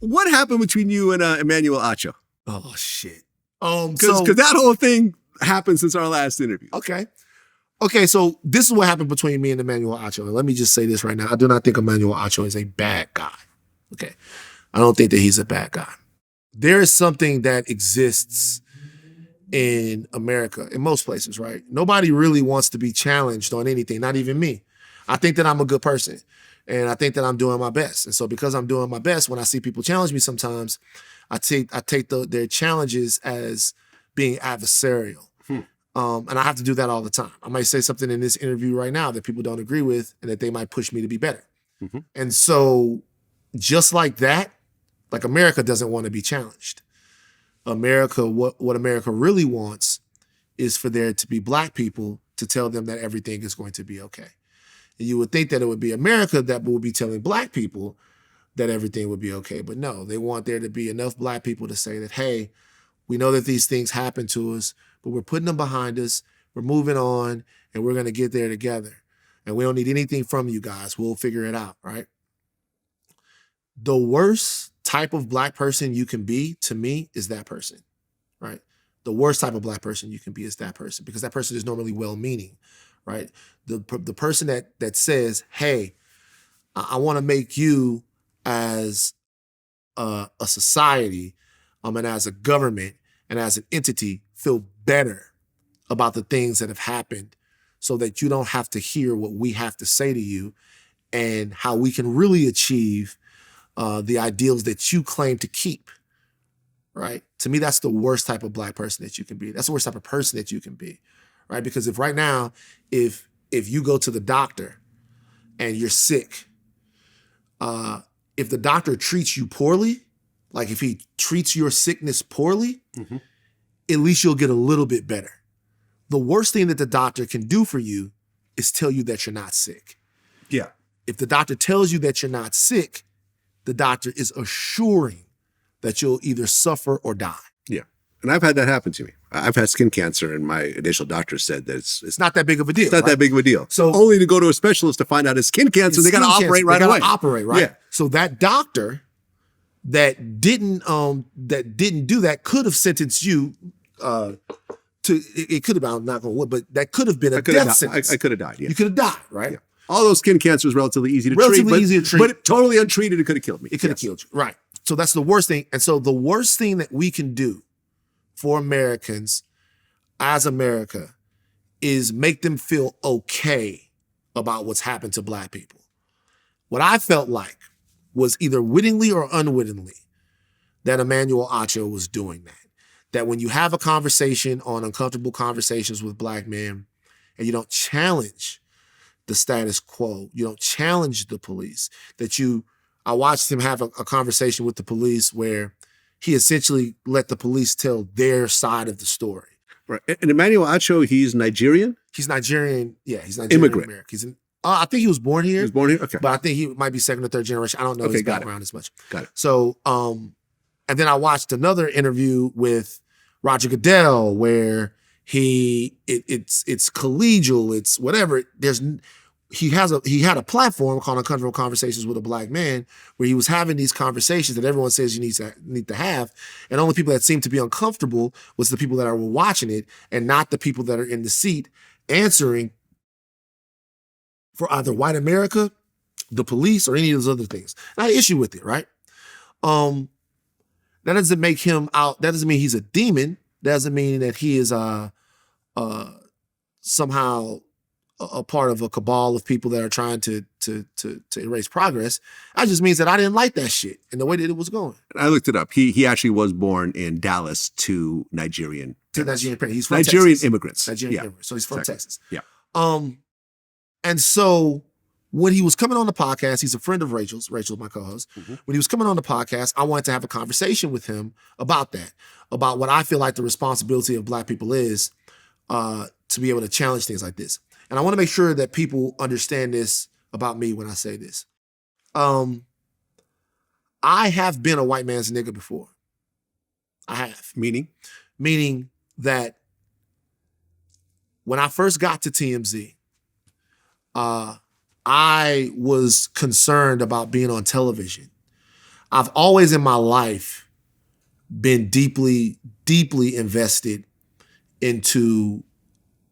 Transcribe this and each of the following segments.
what happened between you and Emmanuel Acho? Oh, shit. Because that whole thing happened since our last interview. Okay, so this is what happened between me and Emmanuel Acho. And let me just say this right now. I do not think Emmanuel Acho is a bad guy. Okay. I don't think that he's a bad guy. There is something that exists in America, in most places, right? Nobody really wants to be challenged on anything, not even me. I think that I'm a good person, and I think that I'm doing my best. And so because I'm doing my best, when I see people challenge me sometimes, I take their challenges as being adversarial. And I have to do that all the time. I might say something in this interview right now that people don't agree with and that they might push me to be better. And so just like that, like America doesn't want to be challenged. America, what America really wants is for there to be Black people to tell them that everything is going to be okay. And you would think that it would be America that would be telling Black people that everything would be okay. But no, they want there to be enough Black people to say that, hey, we know that these things happen to us, but we're putting them behind us, we're moving on, and we're going to get there together. And we don't need anything from you guys. We'll figure it out, right? The worst type of Black person you can be, to me, is that person, right? The worst type of Black person you can be is that person, because that person is normally well-meaning, right? The person that says, hey, I want to make you as a society and as a government and as an entity feel better about the things that have happened so that you don't have to hear what we have to say to you and how we can really achieve the ideals that you claim to keep, right? To me, that's the worst type of Black person that you can be. That's the worst type of person that you can be, right? Because if right now, if you go to the doctor and you're sick, if the doctor treats you poorly, like if he treats your sickness poorly, at least you'll get a little bit better. The worst thing that the doctor can do for you is tell you that you're not sick. Yeah. If the doctor tells you that you're not sick, the doctor is assuring that you'll either suffer or die. Yeah. And I've had that happen to me. I've had skin cancer, and my initial doctor said that it's not that big of a deal. It's not that big of a deal. So only to go to a specialist to find out it's skin cancer, they got to operate right away. Operate, right? Yeah. So that doctor that didn't do that could have sentenced you it could have been, not gonna wood, but that could have been a death sentence. I could have died. Yeah. You could have died, right? Yeah. Although skin cancer is relatively easy to treat, but totally untreated, it could have killed me. It could have killed you, right? So that's the worst thing. And so the worst thing that we can do for Americans as America is make them feel okay about what's happened to Black people. What I felt like was either wittingly or unwittingly that Emmanuel Acho was doing that. That when you have a conversation on uncomfortable conversations with Black men and you don't challenge the status quo, you don't challenge the police, I watched him have a conversation with the police where he essentially let the police tell their side of the story. Right. And Emmanuel Acho, he's Nigerian? He's Nigerian. Yeah, he's Nigerian. Immigrant. American. He's I think he was born here. He was born here? Okay. But I think he might be second or third generation. I don't know his background as much. Got it. So, and then I watched another interview with Roger Goodell where it's collegial, it's whatever. He had a platform called Uncomfortable Conversations with a Black Man, where he was having these conversations that everyone says you need to have, and only people that seemed to be uncomfortable was the people that were watching it, and not the people that are in the seat answering for either white America, the police, or any of those other things. And I had an issue with it, right? That doesn't make him out. That doesn't mean he's a demon. That doesn't mean that he is somehow a part of a cabal of people that are trying to erase progress. That just means that I didn't like that shit and the way that it was going. I looked it up. He actually was born in Dallas to Nigerian parents. He's from Nigerian Texas. Immigrants. Nigerian immigrants. So he's from Texas. Yeah. And so when he was coming on the podcast, he's a friend of Rachel's, my co-host. Mm-hmm. When he was coming on the podcast, I wanted to have a conversation with him about that, about what I feel like the responsibility of Black people is to be able to challenge things like this. And I want to make sure that people understand this about me when I say this. I have been a white man's nigga before. I have. Meaning that when I first got to TMZ, I was concerned about being on television. I've always in my life been deeply, deeply invested into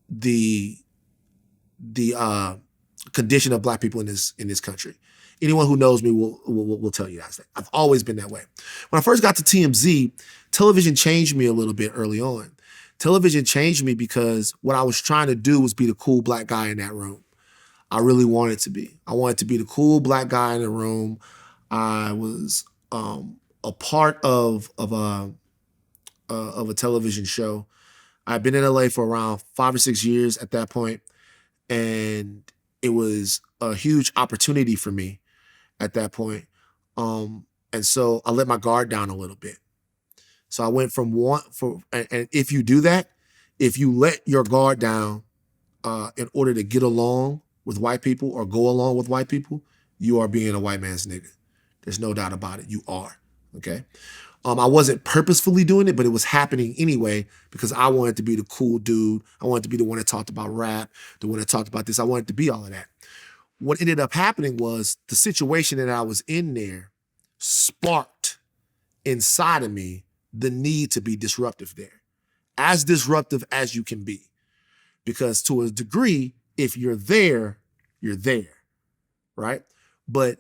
the condition of Black people in this country. Anyone who knows me will tell you that. I've always been that way. When I first got to TMZ, television changed me a little bit early on. Television changed me because what I was trying to do was be the cool Black guy in that room. I really wanted to be. I wanted to be the cool Black guy in the room. I was a part of a television show. I'd been in LA for around 5 or 6 years at that point, and it was a huge opportunity for me at that point. And so I let my guard down a little bit. So I went from and if you do that, if you let your guard down in order to get along with white people or go along with white people, you are being a white man's nigga. There's no doubt about it. You are, okay? I wasn't purposefully doing it, but it was happening anyway because I wanted to be the cool dude. I wanted to be the one that talked about rap, the one that talked about this. I wanted to be all of that. What ended up happening was the situation that I was in there sparked inside of me the need to be disruptive there. As disruptive as you can be. Because to a degree, if you're there, right? But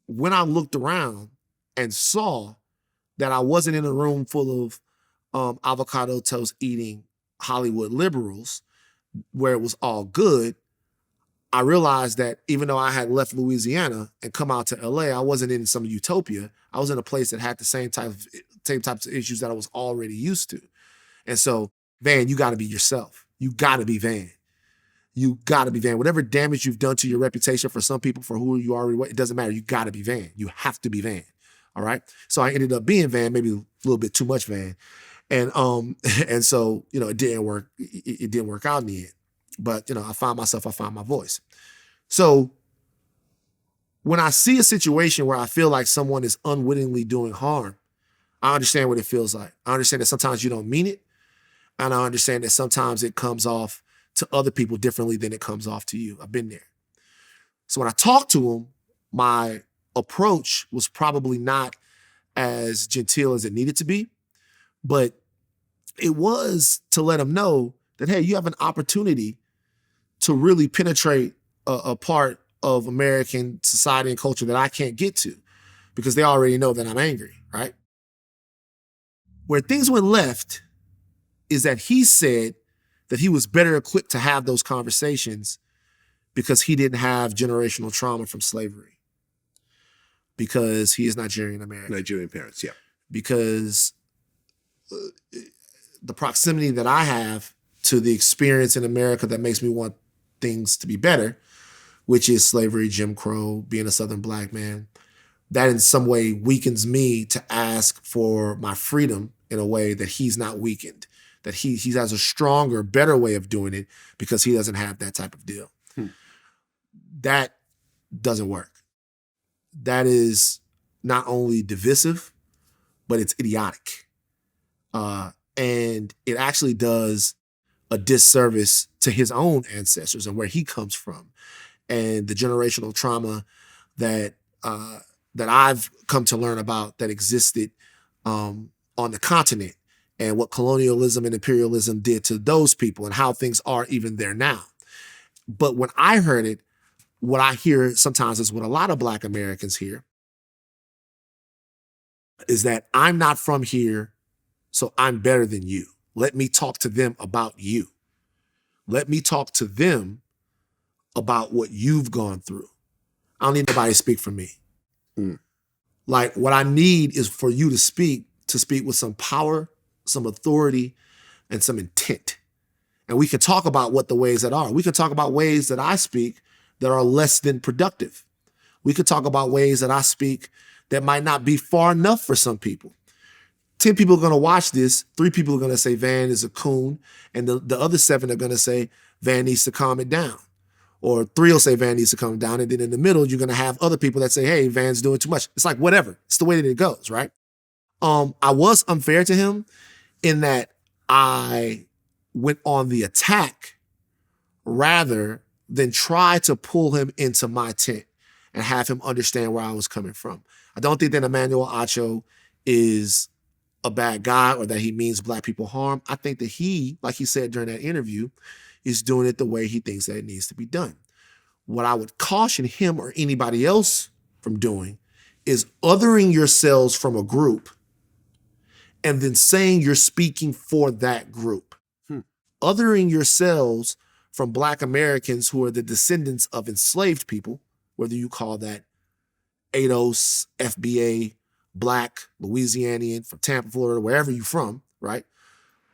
when I looked around and saw that I wasn't in a room full of avocado toast eating Hollywood liberals where it was all good, I realized that even though I had left Louisiana and come out to LA, I wasn't in some utopia. I was in a place that had the same types of issues that I was already used to. And so, Van, you got to be yourself. You got to be Van. You got to be Van. Whatever damage you've done to your reputation for some people, for who you already were, it doesn't matter. You got to be Van. You have to be Van. All right. So I ended up being Van, maybe a little bit too much Van. And so, it didn't work. It didn't work out in the end. But, I found my voice. So when I see a situation where I feel like someone is unwittingly doing harm, I understand what it feels like. I understand that sometimes you don't mean it. And I understand that sometimes it comes off to other people differently than it comes off to you. I've been there. So when I talked to him, my approach was probably not as genteel as it needed to be, but it was to let him know that, hey, you have an opportunity to really penetrate a part of American society and culture that I can't get to because they already know that I'm angry, right? Where things went left is that he said that he was better equipped to have those conversations because he didn't have generational trauma from slavery. Because he is Nigerian American. Nigerian parents, yeah. Because the proximity that I have to the experience in America that makes me want things to be better, which is slavery, Jim Crow, being a Southern Black man, that in some way weakens me to ask for my freedom in a way that he's not weakened, that he has a stronger, better way of doing it because he doesn't have that type of deal. That doesn't work. That is not only divisive, but it's idiotic. And it actually does a disservice to his own ancestors and where he comes from and the generational trauma that I've come to learn about that existed on the continent and what colonialism and imperialism did to those people and how things are even there now. But when I heard it, what I hear sometimes is what a lot of Black Americans hear is that I'm not from here, so I'm better than you. Let me talk to them about you. Let me talk to them about what you've gone through. I don't need nobody to speak for me. Like what I need is for you to speak with some power, some authority, and some intent. And we can talk about what the ways that are. We can talk about ways that I speak that are less than productive. We could talk about ways that I speak that might not be far enough for some people. 10 people are going to watch this. 3 people are going to say Van is a coon. And the other 7 are going to say Van needs to calm it down. Or 3 will say Van needs to calm it down. And then in the middle, you're going to have other people that say, hey, Van's doing too much. It's like, whatever. It's the way that it goes, right? I was unfair to him in that I went on the attack rather than try to pull him into my tent and have him understand where I was coming from. I don't think that Emmanuel Acho is a bad guy or that he means black people harm. I think that he, like he said during that interview, is doing it the way he thinks that it needs to be done. What I would caution him or anybody else from doing is othering yourselves from a group and then saying you're speaking for that group. Othering yourselves from Black Americans who are the descendants of enslaved people, whether you call that ADOS, FBA, Black, Louisianian, from Tampa, Florida, wherever you're from, right?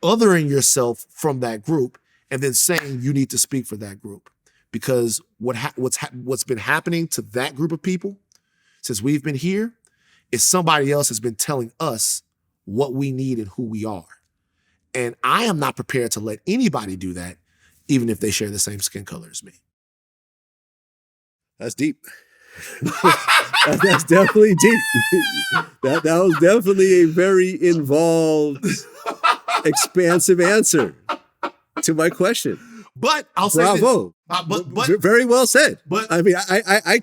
Othering yourself from that group and then saying you need to speak for that group. Because what's been happening to that group of people since we've been here is somebody else has been telling us what we need and who we are. And I am not prepared to let anybody do that, even if they share the same skin color as me. That's deep. That's definitely deep. That was definitely a very involved, expansive answer to my question. But I'll say bravo. But very well said. But I mean, I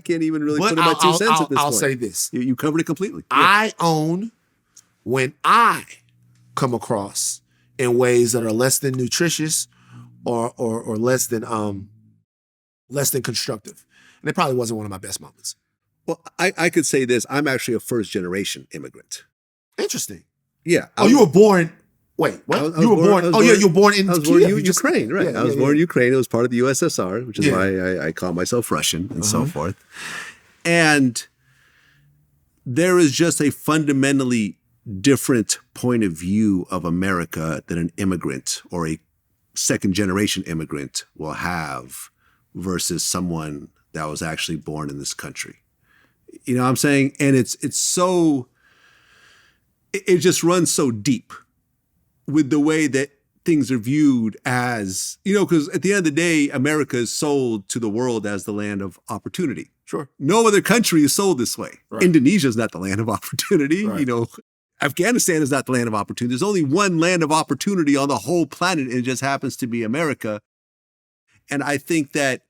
can't even really put in my 2 cents at this I'll point. say this. You covered it completely. Yeah. I own when I come across in ways that are less than nutritious or less than constructive. And it probably wasn't one of my best moments. Well, I could say this. I'm actually a first-generation immigrant. Interesting. Yeah. You were born... Wait, what? You were born in Ukraine, right? I was born in Ukraine. It was part of the USSR, which is why I call myself Russian and so forth. And there is just a fundamentally different point of view of America that an immigrant or a second-generation immigrant will have versus someone that was actually born in this country. You know what I'm saying? And it just runs so deep with the way that things are viewed as, because at the end of the day, America is sold to the world as the land of opportunity. Sure. No other country is sold this way. Right. Indonesia is not the land of opportunity. Right. Afghanistan is not the land of opportunity. There's only one land of opportunity on the whole planet, and it just happens to be America. And I think that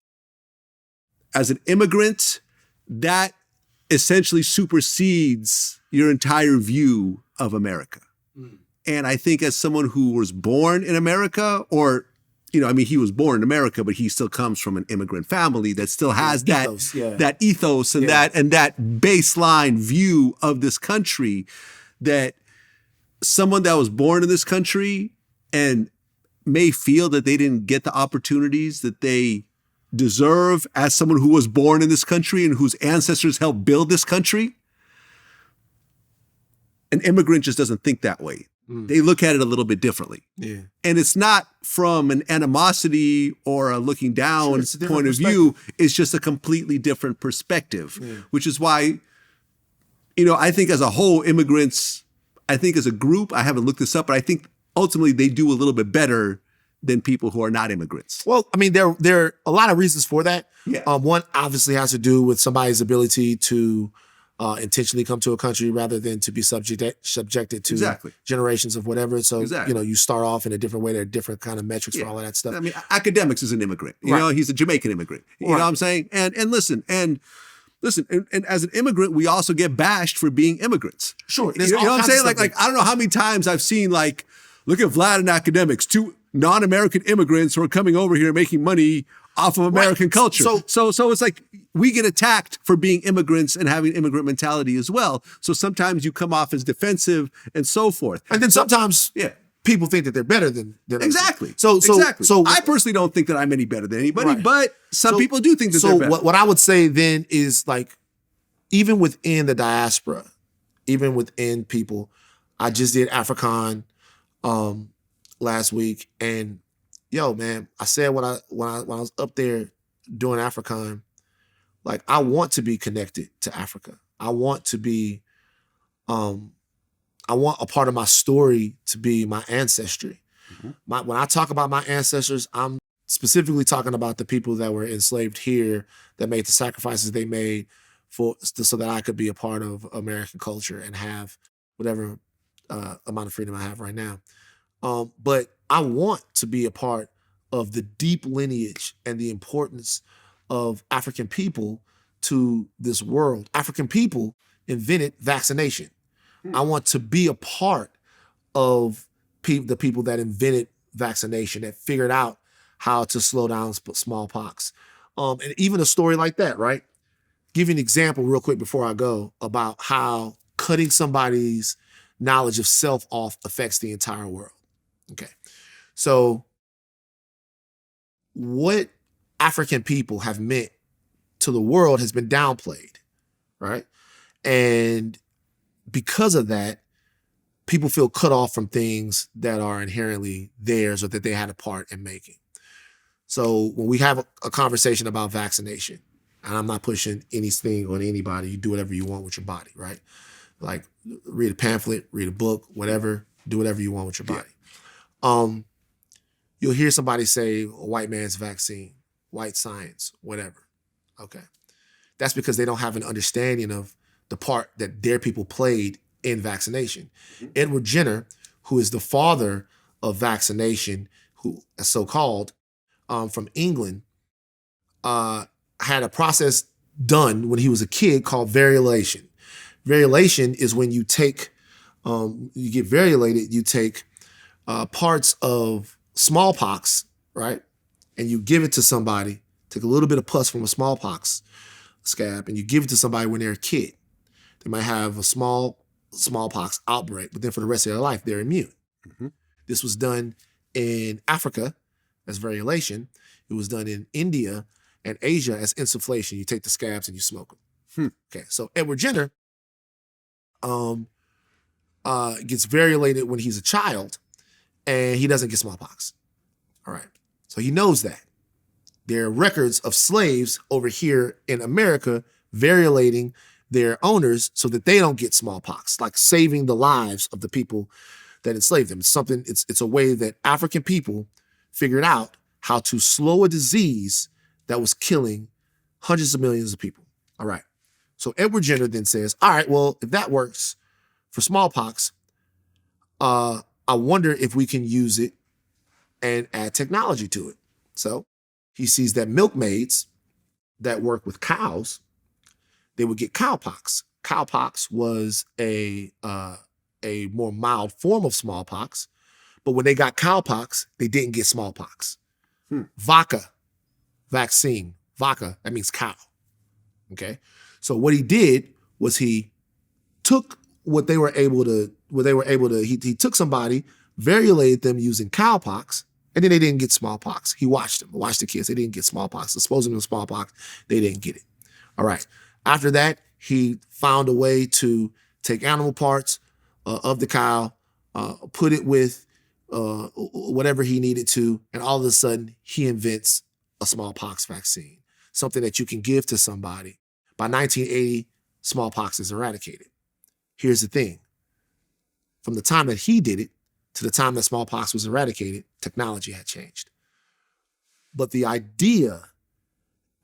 as an immigrant, that essentially supersedes your entire view of America. And I think as someone who was born in America, or, he was born in America, but he still comes from an immigrant family that still has that ethos and that baseline view of this country, that someone that was born in this country and may feel that they didn't get the opportunities that they deserve as someone who was born in this country and whose ancestors helped build this country. An immigrant just doesn't think that way. They look at it a little bit differently. Yeah. And it's not from an animosity or a looking down point of view. It's just a completely different perspective, which is why, I think as a whole, immigrants, I think as a group, I haven't looked this up, but I think ultimately they do a little bit better than people who are not immigrants. Well, I mean, there are a lot of reasons for that. Yeah. One obviously has to do with somebody's ability to intentionally come to a country rather than to be subjected to generations of whatever. So, you start off in a different way. There are different kind of metrics for all of that stuff. I mean, academics is an immigrant. He's a Jamaican immigrant. You know what I'm saying? And listen, and as an immigrant, we also get bashed for being immigrants. Sure. You know what I'm saying? Like, I don't know how many times I've seen, like, look at Vlad and academics, two non-American immigrants who are coming over here making money off of American culture. So it's like we get attacked for being immigrants and having immigrant mentality as well. So sometimes you come off as defensive and so forth. And then sometimes people think that they're better than exactly. So I personally don't think that I'm any better than anybody, but some people do think that they're better. So what I would say then is, like, even within the diaspora, even within people, I just did Africon last week, and man, I said when I was up there doing Africon, like, I want to be connected to Africa. I want to be, I want a part of my story to be my ancestry. Mm-hmm. When I talk about my ancestors, I'm specifically talking about the people that were enslaved here, that made the sacrifices they made so that I could be a part of American culture and have whatever amount of freedom I have right now. But I want to be a part of the deep lineage and the importance of African people to this world. African people invented vaccination. I want to be a part of the people that invented vaccination, that figured out how to slow down smallpox. And even a story like that, right? Give you an example real quick before I go about how cutting somebody's knowledge of self off affects the entire world. Okay. So what African people have meant to the world has been downplayed, right? And because of that, people feel cut off from things that are inherently theirs or that they had a part in making. So when we have a conversation about vaccination, and I'm not pushing anything on anybody, you do whatever you want with your body, right? Like read a pamphlet, read a book, whatever, do whatever you want with your body. You'll hear somebody say, a white man's vaccine, white science, whatever. Okay. That's because they don't have an understanding of the part that their people played in vaccination. Edward Jenner, who is the father of vaccination, who is so-called, from England, had a process done when he was a kid called variolation. Variolation is when you take, you get variolated, you take parts of smallpox, right? And you give it to somebody, take a little bit of pus from a smallpox scab, and you give it to somebody when they're a kid. They might have a smallpox outbreak, but then for the rest of their life, they're immune. Mm-hmm. This was done in Africa as variolation. It was done in India and Asia as insufflation. You take the scabs and you smoke them. Okay, so Edward Jenner gets variolated when he's a child, and he doesn't get smallpox. All right, so he knows that. There are records of slaves over here in America variolating their owners so that they don't get smallpox, like saving the lives of the people that enslaved them. It's a way that African people figured out how to slow a disease that was killing hundreds of millions of people. All right. So Edward Jenner then says, all right, well, if that works for smallpox, I wonder if we can use it and add technology to it. So he sees that milkmaids that work with cows, they would get cowpox. Cowpox was a more mild form of smallpox, but when they got cowpox, they didn't get smallpox. Vaca vaccine. Vaca, that means cow. Okay. So what he did was he took he took somebody, variolated them using cowpox, and then they didn't get smallpox. He watched the kids. They didn't get smallpox. Exposed them to smallpox. They didn't get it. All right. After that, he found a way to take animal parts of the cow, put it with whatever he needed to, and all of a sudden, he invents a smallpox vaccine, something that you can give to somebody. By 1980, smallpox is eradicated. Here's the thing. From the time that he did it to the time that smallpox was eradicated, technology had changed. But the idea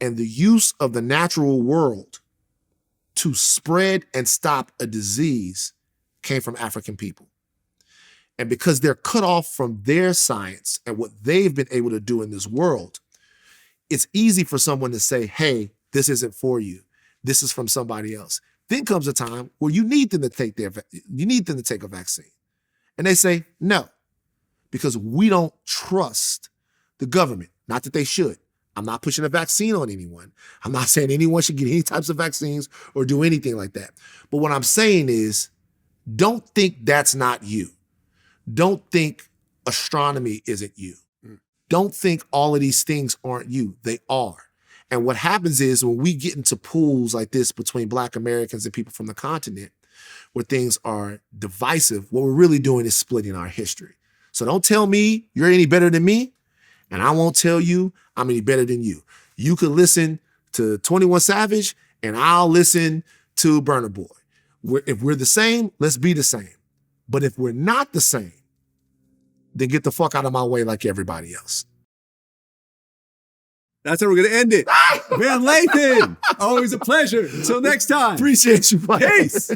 and the use of the natural world to spread and stop a disease came from African people. And because they're cut off from their science and what they've been able to do in this world, it's easy for someone to say, hey, this isn't for you. This is from somebody else. Then comes a time where you need them to take a vaccine. And they say, no, because we don't trust the government. Not that they should. I'm not pushing a vaccine on anyone. I'm not saying anyone should get any types of vaccines or do anything like that. But what I'm saying is, don't think that's not you. Don't think astronomy isn't you. Don't think all of these things aren't you. They are. And what happens is when we get into pools like this between Black Americans and people from the continent, where things are divisive, what we're really doing is splitting our history. So don't tell me you're any better than me, and I won't tell you I'm any better than you. You could listen to 21 Savage, and I'll listen to Burna Boy. If we're the same, let's be the same. But if we're not the same, then get the fuck out of my way like everybody else. That's how we're going to end it. Man, Lathan, always a pleasure. Until next time. Appreciate you, buddy. Peace.